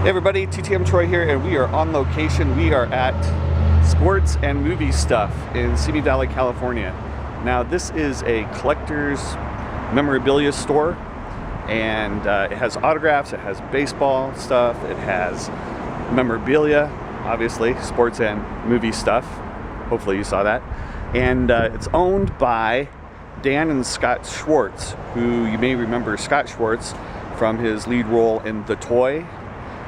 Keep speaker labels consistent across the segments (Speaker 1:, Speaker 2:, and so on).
Speaker 1: Hey everybody, TTM Troy here, and we are on location. We are at Sports and Movie Stuff in Simi Valley, California. Now this is a collector's memorabilia store, and it has autographs, it has baseball stuff, it has memorabilia, obviously, sports and movie stuff. Hopefully you saw that. And it's owned by Dan and Scott Schwartz, who you may remember Scott Schwartz from his lead role in The Toy,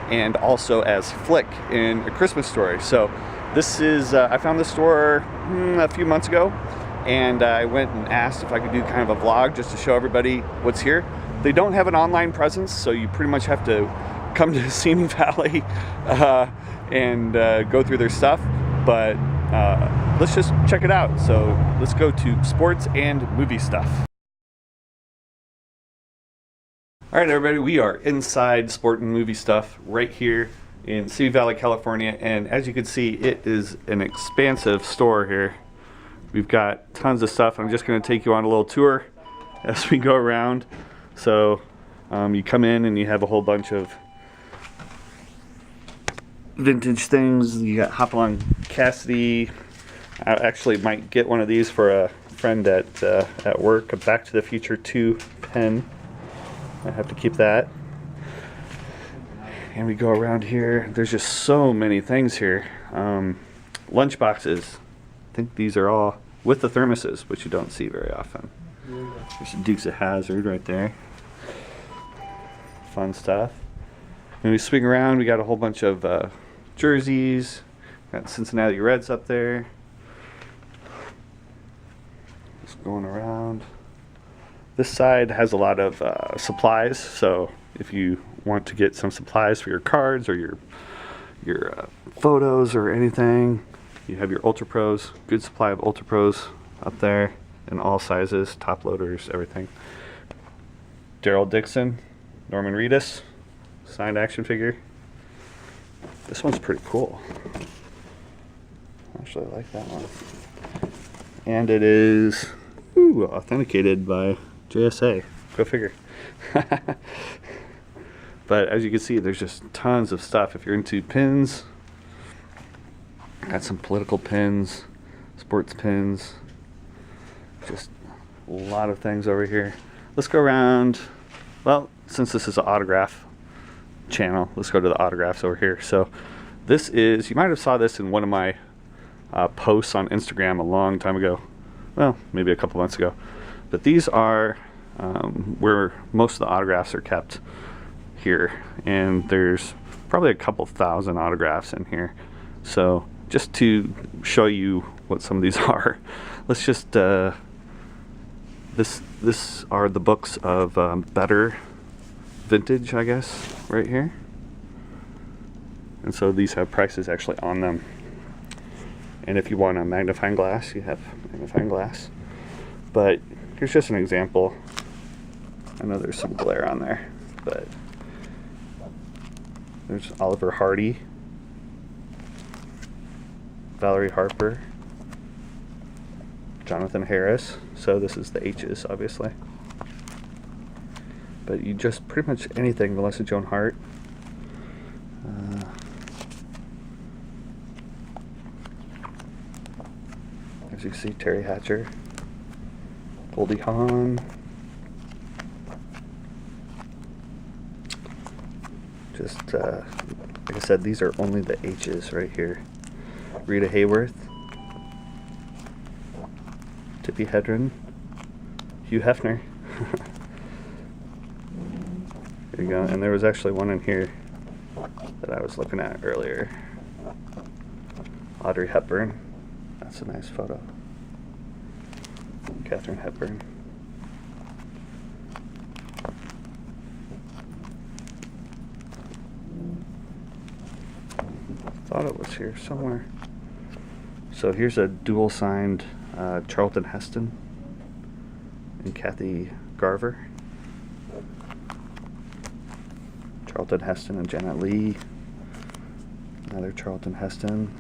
Speaker 1: and also as Flick in A Christmas Story. So this is, I found this store a few months ago, and I went and asked if I could do kind of a vlog just to show everybody what's here. They don't have an online presence, so you pretty much have to come to Simi Valley and go through their stuff, but let's just check it out. So let's go to Sports and Movie Stuff. All right, everybody, we are inside Sport and Movie Stuff right here in Simi Valley, California, and as you can see, it is an expansive store here. We've got tons of stuff. I'm just going to take you on a little tour as we go around. So you come in and you have a whole bunch of vintage things. You got Hopalong Cassidy. I actually might get one of these for a friend at work, a Back to the Future 2 pen. I have to keep that. And we go around here. There's just so many things here. Lunch boxes. I think these are all with the thermoses, which you don't see very often. There's the Dukes of Hazzard right there. Fun stuff. And we swing around. We got a whole bunch of jerseys. Got Cincinnati Reds up there. Just going around. This side has a lot of supplies, so if you want to get some supplies for your cards or your photos or anything, you have your Ultra Pros. Good supply of Ultra Pros up there in all sizes, top loaders, everything. Daryl Dixon, Norman Reedus, signed action figure. This one's pretty cool. Actually, I like that one. And it is authenticated by JSA. Go figure. But as you can see, there's just tons of stuff. If you're into pins, got some political pins, sports pins, just a lot of things over here. Let's go around. Well, since this is an autograph channel, let's go to the autographs over here. So this is, you might have saw this in one of my posts on Instagram a long time ago. Well, maybe a couple months ago. But these are where most of the autographs are kept here, and there's probably a couple thousand autographs in here. So just to show you what some of these are, let's just this are the books of better vintage, I guess, right here. And so these have prices actually on them. And if you want a magnifying glass, you have magnifying glass. But here's just an example. I know there's some glare on there, but there's Oliver Hardy, Valerie Harper, Jonathan Harris. So this is the H's, obviously. But you just pretty much anything. Melissa Joan Hart. As you can see, Terry Hatcher, Goldie Hawn. Just, like I said, these are only the H's right here. Rita Hayworth, Tippi Hedren, Hugh Hefner. There you go. And there was actually one in here that I was looking at earlier. Audrey Hepburn. That's a nice photo. Katharine Hepburn. Thought it was here somewhere. So here's a dual signed Charlton Heston and Kathy Garver. Charlton Heston and Janet Leigh. Another Charlton Heston.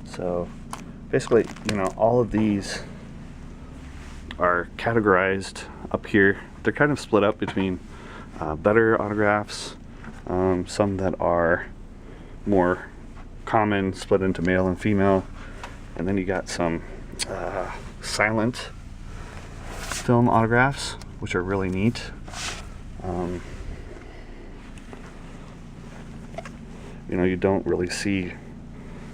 Speaker 1: So basically, you know, all of these are categorized up here. They're kind of split up between better autographs, some that are more common, split into male and female, and then you got some silent film autographs, which are really neat. You know, you don't really see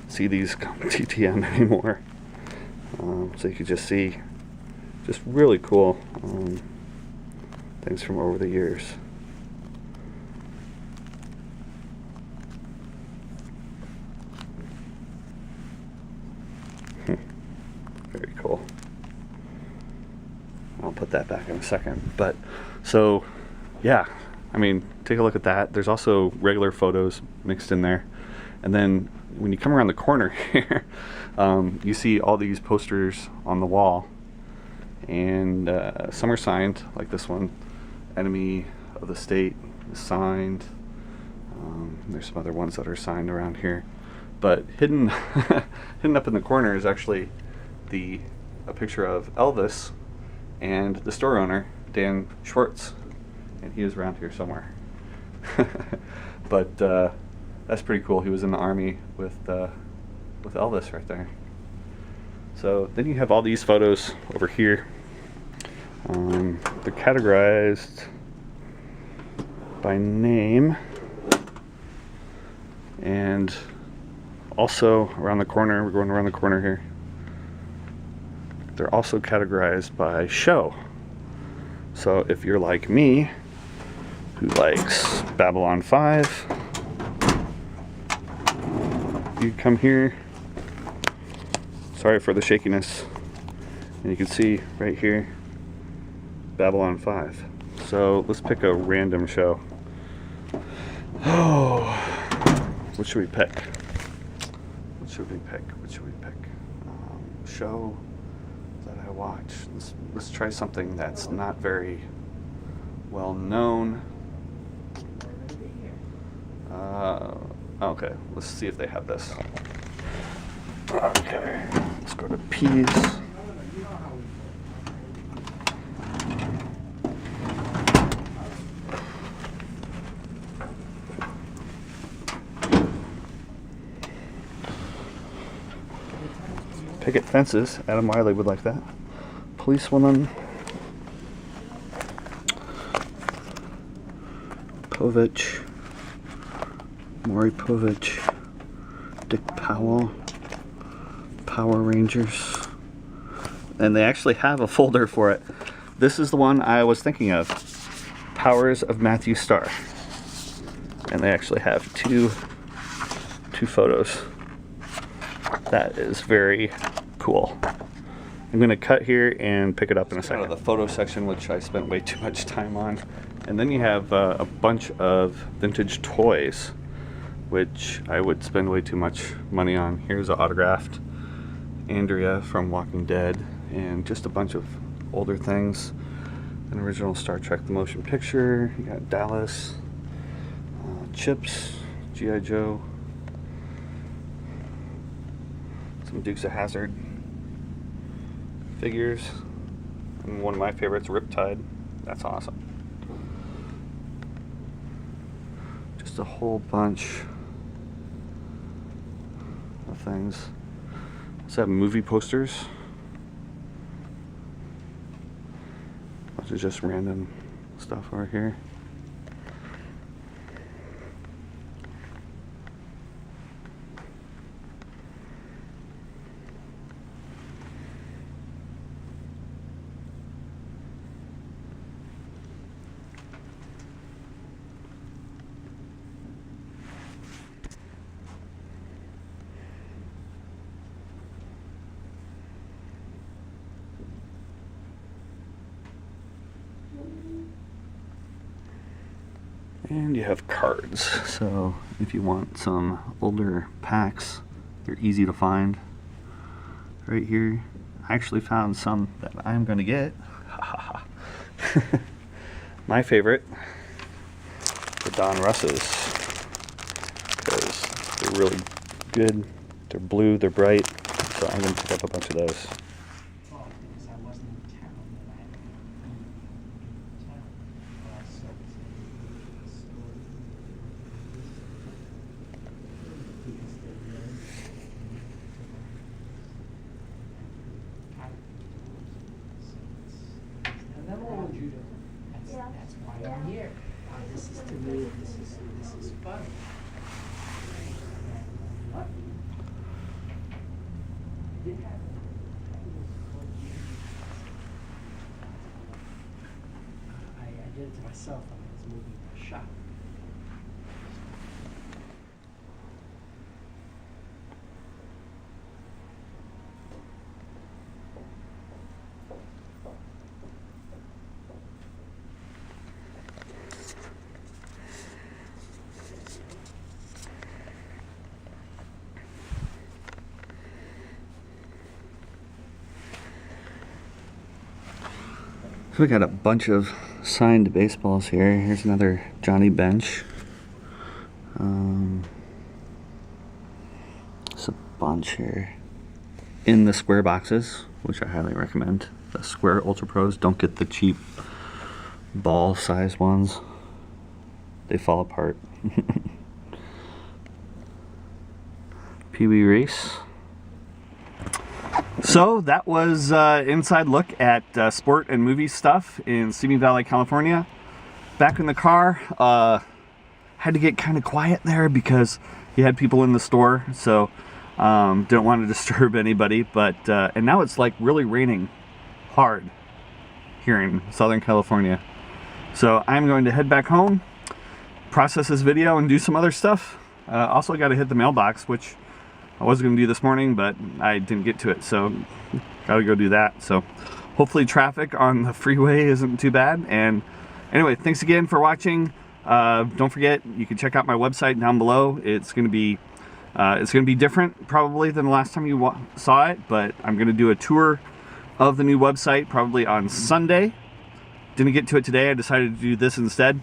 Speaker 1: these TTM anymore, so you could just see just really cool things from over the years. Very cool. I'll put that back in a second. But so yeah, I mean, take a look at that. There's also regular photos mixed in there, and then when you come around the corner here, you see all these posters on the wall, and some are signed, like this one, Enemy of the State is signed. There's some other ones that are signed around here, but hidden hidden up in the corner is actually a picture of Elvis and the store owner, Dan Schwartz, and he is around here somewhere. But that's pretty cool. He was in the army with Elvis right there. So then you have all these photos over here. They're categorized by name, and also around the corner, we're going around the corner here, they're also categorized by show. So if you're like me, who likes Babylon 5, you come here. Sorry for the shakiness. And you can see right here, Babylon 5. So let's pick a random show. Oh, what should we pick? What should we pick? What should we pick? Show that I watch. Let's try something that's not very well known. Okay, let's see if they have this. Okay, let's go to Peas. Picket Fences. Adam Wiley would like that. Policewoman. Povich. Maury Povich. Dick Powell. Power Rangers. And they actually have a folder for it. This is the one I was thinking of. Powers of Matthew Starr. And they actually have two photos. That is very cool. I'm going to cut here and pick it up in a second. Out of the photo section, which I spent way too much time on. And then you have a bunch of vintage toys, which I would spend way too much money on. Here's an autographed Andrea from Walking Dead, and just a bunch of older things. An original Star Trek the Motion Picture. You got Dallas, Chips, G.I. Joe, some Dukes of Hazzard figures, and one of my favorites, Riptide. That's awesome. Just a whole bunch of things. Let's have movie posters. Bunch of just random stuff over here. And you have cards. So if you want some older packs, they're easy to find. Right here, I actually found some that I'm going to get. My favorite, the Don Russes, because they're really good. They're blue, they're bright, so I'm going to pick up a bunch of those.
Speaker 2: That's why I'm here. This is to me, this is fun. What? I did have it. I did it to myself when I was moving to a shop.
Speaker 1: So we got a bunch of signed baseballs here. Here's another Johnny Bench. There's a bunch here in the square boxes, which I highly recommend. The square Ultra Pros. Don't get the cheap ball size ones. They fall apart. Pee Wee Race. So that was inside look at sport and movie stuff in Simi Valley, California. Back in the car, had to get kind of quiet there because you had people in the store, so didn't want to disturb anybody. But and now it's like really raining hard here in Southern California. So I'm going to head back home, process this video, and do some other stuff. Also got to hit the mailbox, which I was going to do this morning, but I didn't get to it, so gotta go do that. So hopefully traffic on the freeway isn't too bad. And anyway, thanks again for watching. Don't forget, you can check out my website down below. It's going to be different probably than the last time you saw it, but I'm going to do a tour of the new website probably on Sunday. Didn't get to it today. I decided to do this instead.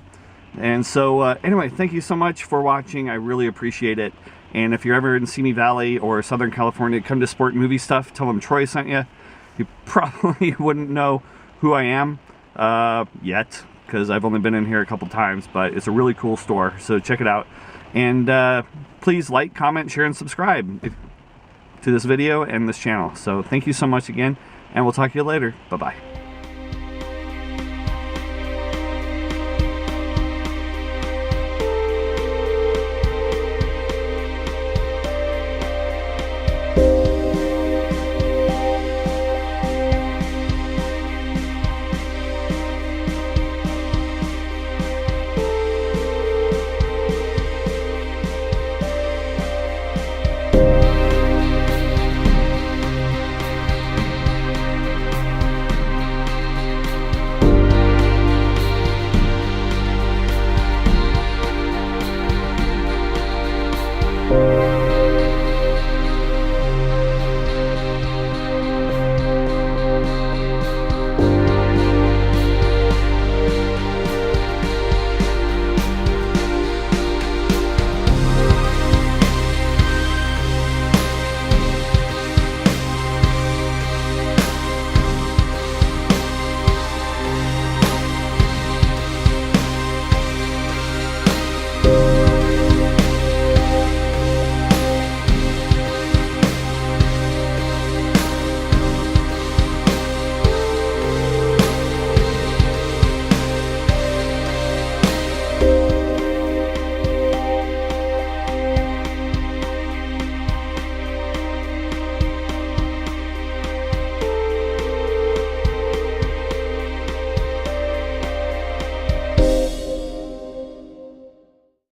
Speaker 1: And so anyway, thank you so much for watching. I really appreciate it. And if you're ever in Simi Valley or Southern California, come to Sport and Movie Stuff. Tell them Troy sent you. You probably wouldn't know who I am yet, because I've only been in here a couple times, but it's a really cool store, so check it out. And please like, comment, share, and subscribe to this video and this channel. So thank you so much again, and we'll talk to you later. Bye-bye.